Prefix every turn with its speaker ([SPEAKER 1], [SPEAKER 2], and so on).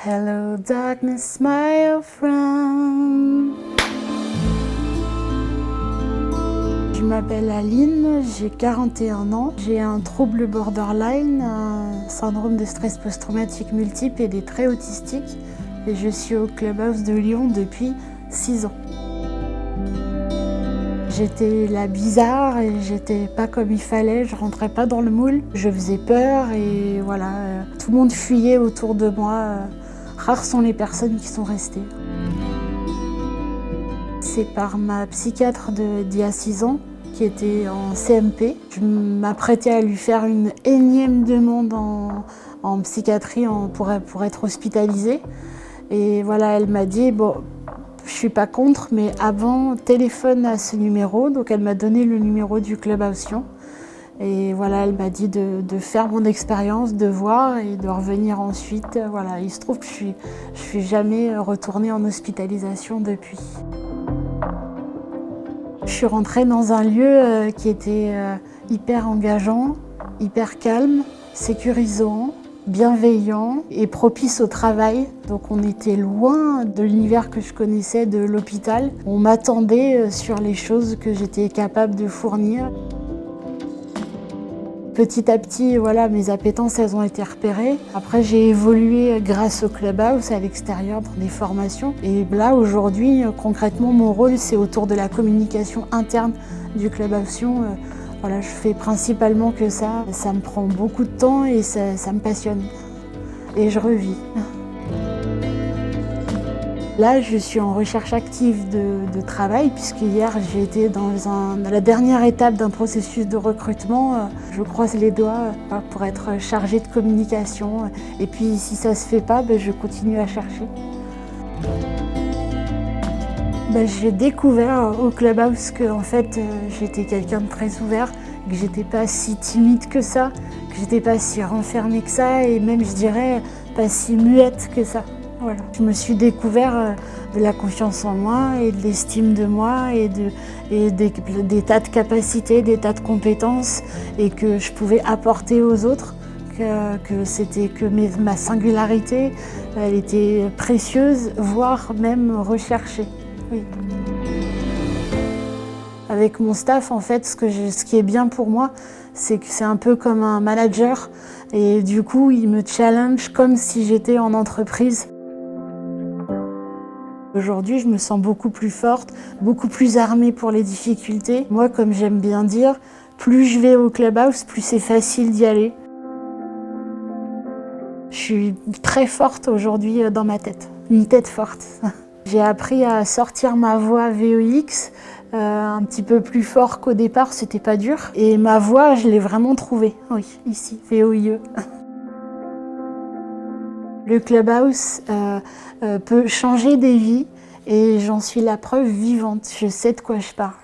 [SPEAKER 1] Hello darkness, my old friend. Je m'appelle Aline, j'ai 41 ans. J'ai un trouble borderline, un syndrome de stress post-traumatique multiple et des traits autistiques. Et je suis au Clubhouse de Lyon depuis 6 ans. J'étais la bizarre et j'étais pas comme il fallait, je rentrais pas dans le moule. Je faisais peur et voilà, tout le monde fuyait autour de moi. Rares sont les personnes qui sont restées. C'est par ma psychiatre d'il y a 6 ans, qui était en CMP. Je m'apprêtais à lui faire une énième demande en psychiatrie pour être hospitalisée. Et voilà, elle m'a dit, bon, je suis pas contre, mais avant, téléphone à ce numéro. Donc elle m'a donné le numéro du Clubhouse Lyon. Et voilà, elle m'a dit de faire mon expérience, de voir et de revenir ensuite. Voilà, il se trouve que je suis jamais retournée en hospitalisation depuis. Je suis rentrée dans un lieu qui était hyper engageant, hyper calme, sécurisant, bienveillant et propice au travail. Donc on était loin de l'univers que je connaissais de l'hôpital. On m'attendait sur les choses que j'étais capable de fournir. Petit à petit, voilà, mes appétences, elles ont été repérées. Après, j'ai évolué grâce au Clubhouse à l'extérieur dans des formations. Et là, aujourd'hui, concrètement, mon rôle, c'est autour de la communication interne du Clubhouse Lyon. Voilà, je fais principalement que ça. Ça me prend beaucoup de temps et ça me passionne. Et je revis. Là, je suis en recherche active de travail, puisque hier, j'ai été dans la dernière étape d'un processus de recrutement. Je croise les doigts pour être chargée de communication. Et puis, si ça ne se fait pas, je continue à chercher. J'ai découvert au Clubhouse que en fait, j'étais quelqu'un de très ouvert, que j'étais pas si timide que ça, que j'étais pas si renfermée que ça, et même, je dirais, pas si muette que ça. Voilà. Je me suis découvert de la confiance en moi et de l'estime de moi et des tas de capacités, des tas de compétences et que je pouvais apporter aux autres, que ma singularité, elle était précieuse, voire même recherchée. Oui. Avec mon staff, en fait, ce qui est bien pour moi, c'est que c'est un peu comme un manager et du coup, il me challenge comme si j'étais en entreprise. Aujourd'hui, je me sens beaucoup plus forte, beaucoup plus armée pour les difficultés. Moi, comme j'aime bien dire, plus je vais au Clubhouse, plus c'est facile d'y aller. Je suis très forte aujourd'hui dans ma tête, une tête forte. J'ai appris à sortir ma voix VOX, un petit peu plus fort qu'au départ, c'était pas dur. Et ma voix, je l'ai vraiment trouvée, oui, ici, VOIE. Le Clubhouse peut changer des vies et j'en suis la preuve vivante. Je sais de quoi je parle.